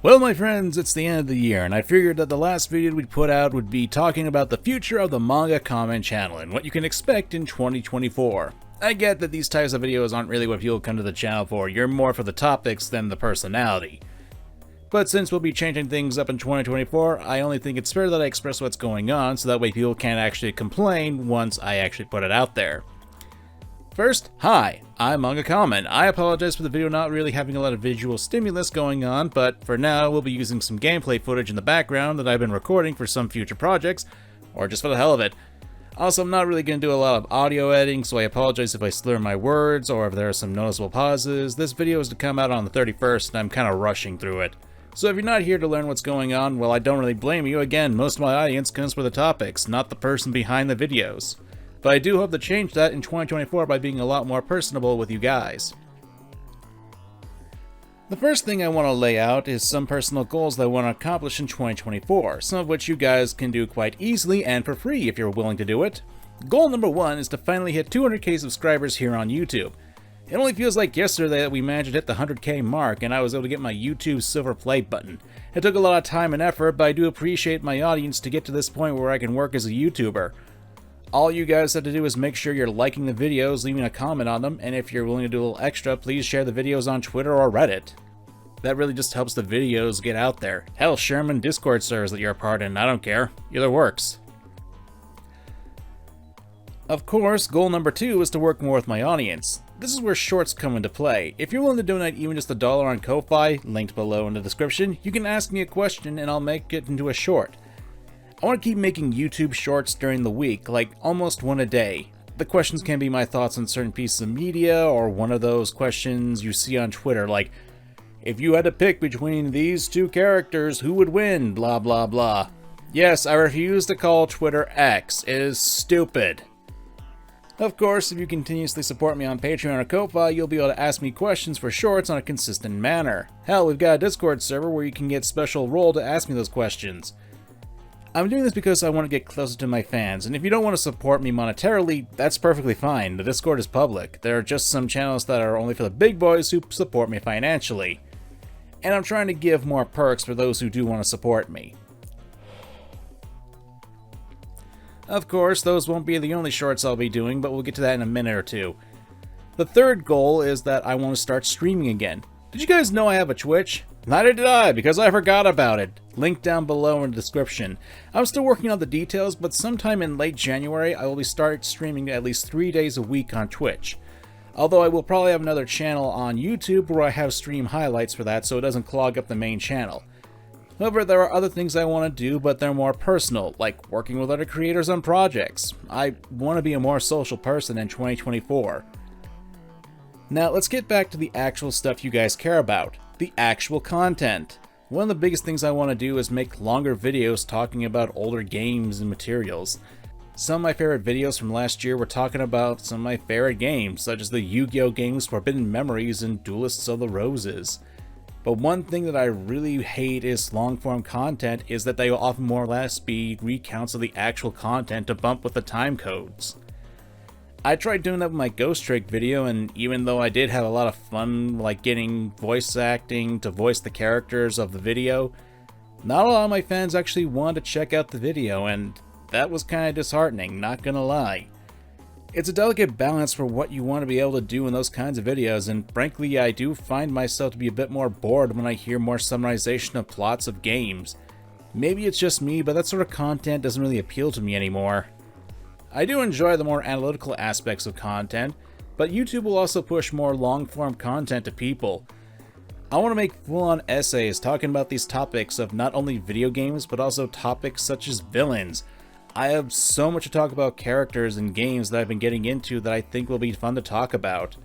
Well, my friends, it's the end of the year, and I figured that the last video we'd put out would be talking about the future of the Mangakamen channel and what you can expect in 2024. I get that these types of videos aren't really what people come to the channel for, you're more for the topics than the personality. But since we'll be changing things up in 2024, I only think it's fair that I express what's going on so that way people can't actually complain once I actually put it out there. First, hi, I'm Mangakamen. I apologize for the video not really having a lot of visual stimulus going on, but for now we'll be using some gameplay footage in the background that I've been recording for some future projects, or just for the hell of it. Also, I'm not really going to do a lot of audio editing, so I apologize if I slur my words or if there are some noticeable pauses. This video is to come out on the 31st and I'm kind of rushing through it. So if you're not here to learn what's going on, well, I don't really blame you. Again, most of my audience comes for the topics, not the person behind the videos. But I do hope to change that in 2024 by being a lot more personable with you guys. The first thing I want to lay out is some personal goals that I want to accomplish in 2024, some of which you guys can do quite easily and for free if you're willing to do it. Goal number 1 is to finally hit 200k subscribers here on YouTube. It only feels like yesterday that we managed to hit the 100k mark and I was able to get my YouTube silver play button. It took a lot of time and effort, but I do appreciate my audience to get to this point where I can work as a YouTuber. All you guys have to do is make sure you're liking the videos, leaving a comment on them, and if you're willing to do a little extra, please share the videos on Twitter or Reddit. That really just helps the videos get out there. Hell, share them in Discord servers that you're a part in, I don't care. Either works. Of course, goal number 2 is to work more with my audience. This is where shorts come into play. If you're willing to donate even just $1 on Ko-Fi, linked below in the description, you can ask me a question and I'll make it into a short. I want to keep making YouTube shorts during the week, like almost one a day. The questions can be my thoughts on certain pieces of media, or one of those questions you see on Twitter, like, if you had to pick between these two characters, who would win, blah blah blah. Yes, I refuse to call Twitter X. It is stupid. Of course, if you continuously support me on Patreon or Ko-Fi, you'll be able to ask me questions for shorts on a consistent manner. Hell, we've got a Discord server where you can get special role to ask me those questions. I'm doing this because I want to get closer to my fans, and if you don't want to support me monetarily, that's perfectly fine. The Discord is public. There are just some channels that are only for the big boys who support me financially. And I'm trying to give more perks for those who do want to support me. Of course, those won't be the only shorts I'll be doing, but we'll get to that in a minute or two. The third goal is that I want to start streaming again. Did you guys know I have a Twitch? Neither did I, because I forgot about it. Link down below in the description. I'm still working on the details, but sometime in late January I will start streaming at least 3 days a week on Twitch. Although I will probably have another channel on YouTube where I have stream highlights for that so it doesn't clog up the main channel. However, there are other things I want to do, but they're more personal, like working with other creators on projects. I want to be a more social person in 2024. Now let's get back to the actual stuff you guys care about. The actual content. One of the biggest things I want to do is make longer videos talking about older games and materials. Some of my favorite videos from last year were talking about some of my favorite games, such as the Yu-Gi-Oh! Games Forbidden Memories and Duelists of the Roses. But one thing that I really hate is long-form content is that they will often more or less be recounts of the actual content to bump with the time codes. I tried doing that with my Ghost Trick video, and even though I did have a lot of fun like getting voice acting to voice the characters of the video, not a lot of my fans actually wanted to check out the video, and that was kind of disheartening, not gonna lie. It's a delicate balance for what you want to be able to do in those kinds of videos, and frankly I do find myself to be a bit more bored when I hear more summarization of plots of games. Maybe it's just me, but that sort of content doesn't really appeal to me anymore. I do enjoy the more analytical aspects of content, but YouTube will also push more long-form content to people. I want to make full-on essays talking about these topics of not only video games, but also topics such as villains. I have so much to talk about characters and games that I've been getting into that I think will be fun to talk about.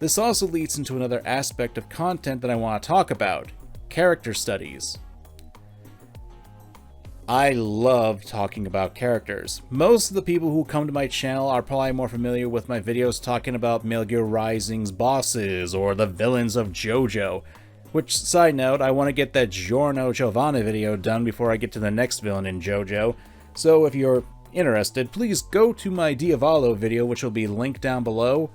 This also leads into another aspect of content that I want to talk about: character studies. I love talking about characters. Most of the people who come to my channel are probably more familiar with my videos talking about Metal Gear Rising's bosses or the villains of JoJo. Which, side note, I want to get that Giorno Giovanna video done before I get to the next villain in JoJo. So if you're interested, please go to my Diavolo video, which will be linked down below,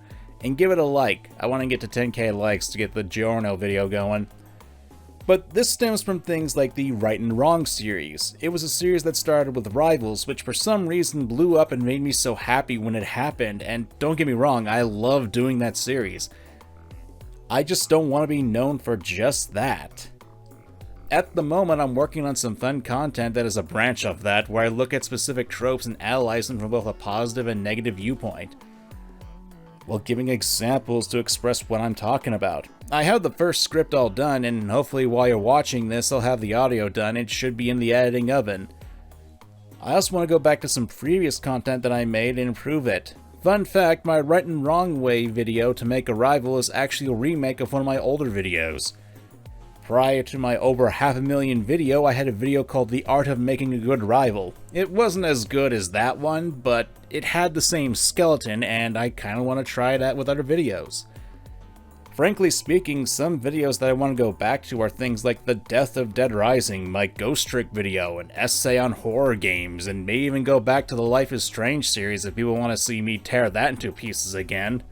and give it a like. I want to get to 10k likes to get the Giorno video going. But this stems from things like the Right and Wrong series. It was a series that started with Rivals, which for some reason blew up and made me so happy when it happened, and don't get me wrong, I love doing that series. I just don't want to be known for just that. At the moment, I'm working on some fun content that is a branch of that, where I look at specific tropes and analyze them from both a positive and negative viewpoint, while giving examples to express what I'm talking about. I have the first script all done, and hopefully while you're watching this, I'll have the audio done. It should be in the editing oven. I also want to go back to some previous content that I made and improve it. Fun fact, my Right and Wrong Way video to make a rival is actually a remake of one of my older videos. Prior to my over 500,000 video, I had a video called The Art of Making a Good Rival. It wasn't as good as that one, but it had the same skeleton, and I kinda want to try that with other videos. Frankly speaking, some videos that I want to go back to are things like the Death of Dead Rising, my Ghost Trick video, an essay on horror games, and may even go back to the Life is Strange series if people want to see me tear that into pieces again.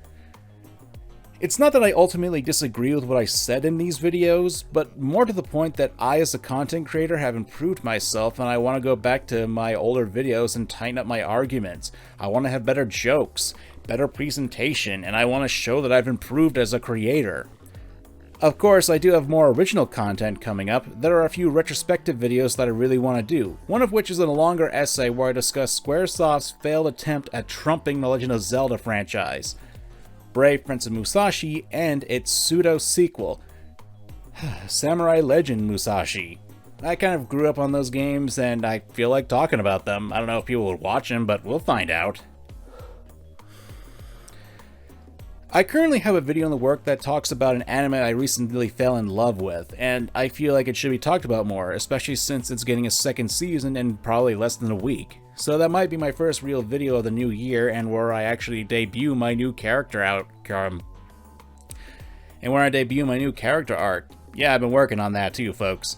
It's not that I ultimately disagree with what I said in these videos, but more to the point that I as a content creator have improved myself and I want to go back to my older videos and tighten up my arguments. I want to have better jokes, better presentation, and I want to show that I've improved as a creator. Of course, I do have more original content coming up. There are a few retrospective videos that I really want to do, one of which is a longer essay where I discuss Squaresoft's failed attempt at trumping the Legend of Zelda franchise, Brave Prince of Musashi, and its pseudo-sequel, Samurai Legend Musashi. I kind of grew up on those games, and I feel like talking about them. I don't know if people would watch them, but we'll find out. I currently have a video in the work that talks about an anime I recently fell in love with, and I feel like it should be talked about more, especially since it's getting a second season in probably less than a week. So that might be my first real video of the new year, and where I actually debut my new character art. Yeah, I've been working on that too, folks.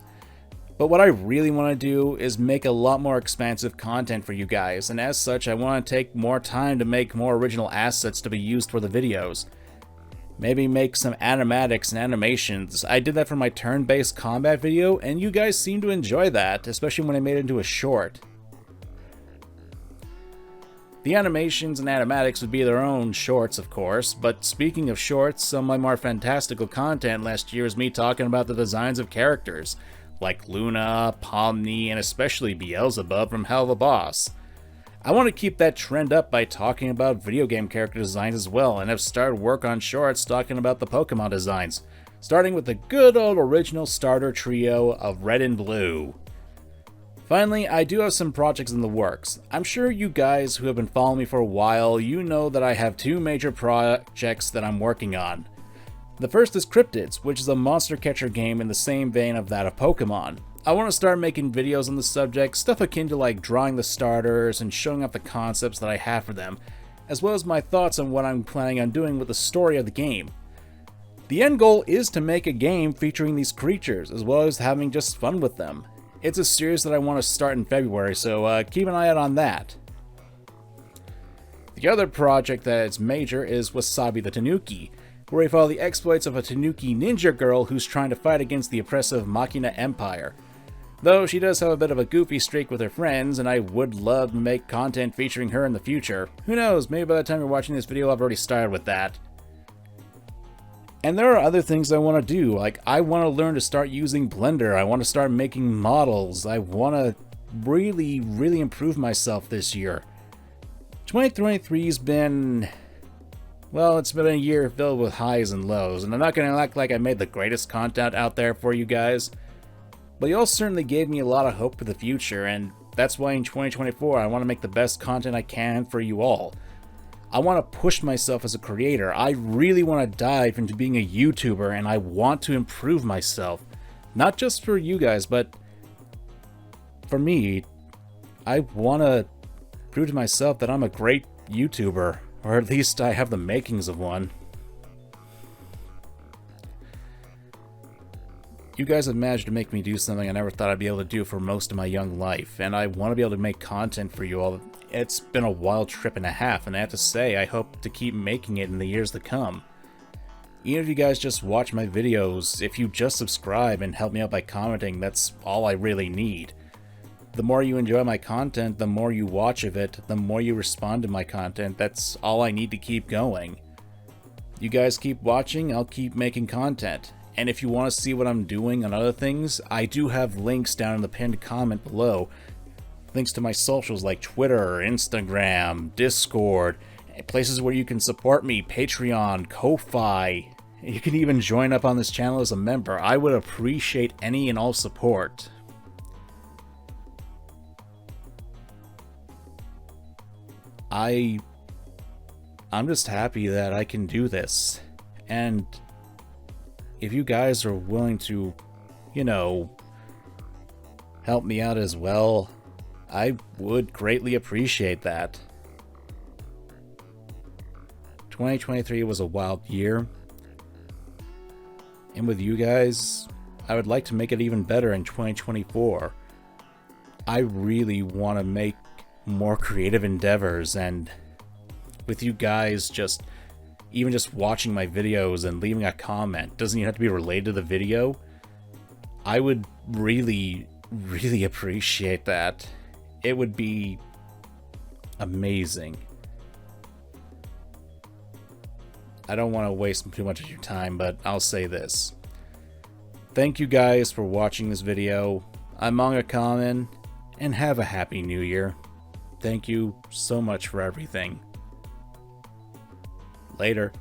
But what I really want to do is make a lot more expansive content for you guys, and as such, I want to take more time to make more original assets to be used for the videos. Maybe make some animatics and animations. I did that for my turn-based combat video, and you guys seem to enjoy that, especially when I made it into a short. The animations and animatics would be their own shorts, of course, but speaking of shorts, some of my more fantastical content last year is me talking about the designs of characters, like Luna, Pomni, and especially Beelzebub from Hell of a Boss. I want to keep that trend up by talking about video game character designs as well, and have started work on shorts talking about the Pokemon designs, starting with the good old original starter trio of Red and Blue. Finally, I do have some projects in the works. I'm sure you guys who have been following me for a while, you know that I have two major projects that I'm working on. The first is Cryptids, which is a monster catcher game in the same vein of that of Pokemon. I want to start making videos on the subject, stuff akin to like drawing the starters and showing off the concepts that I have for them, as well as my thoughts on what I'm planning on doing with the story of the game. The end goal is to make a game featuring these creatures, as well as having just fun with them. It's a series that I want to start in February, so keep an eye out on that. The other project that is major is Wasabi the Tanuki, where we follow the exploits of a Tanuki ninja girl who's trying to fight against the oppressive Machina Empire. Though she does have a bit of a goofy streak with her friends, and I would love to make content featuring her in the future. Who knows, maybe by the time you're watching this video I've already started with that. And there are other things I want to do, like I want to learn to start using Blender, I want to start making models, I want to really improve myself this year. 2023's been, well, it's been a year filled with highs and lows, and I'm not going to act like I made the greatest content out there for you guys, but y'all certainly gave me a lot of hope for the future, and that's why in 2024 I want to make the best content I can for you all. I want to push myself as a creator. I really want to dive into being a YouTuber, and I want to improve myself. Not just for you guys, but for me. I want to prove to myself that I'm a great YouTuber, or at least I have the makings of one. You guys have managed to make me do something I never thought I'd be able to do for most of my young life, and I want to be able to make content for you all. It's been a wild trip and a half, and I have to say, I hope to keep making it in the years to come. Even if you guys just watch my videos, if you just subscribe and help me out by commenting, that's all I really need. The more you enjoy my content, the more you watch of it, the more you respond to my content, that's all I need to keep going. You guys keep watching, I'll keep making content. And if you want to see what I'm doing on other things, I do have links down in the pinned comment below. Links to my socials like Twitter, Instagram, Discord, places where you can support me, Patreon, Ko-Fi. You can even join up on this channel as a member. I would appreciate any and all support. I'm just happy that I can do this. And if you guys are willing to, you know, help me out as well, I would greatly appreciate that. 2023 was a wild year. And with you guys, I would like to make it even better in 2024. I really want to make more creative endeavors, and with you guys just watching my videos and leaving a comment, doesn't even have to be related to the video, I would really appreciate that. It would be amazing. I don't want to waste too much of your time, but I'll say this. Thank you guys for watching this video. I'm Mangakamen, and have a happy new year. Thank you so much for everything. Later.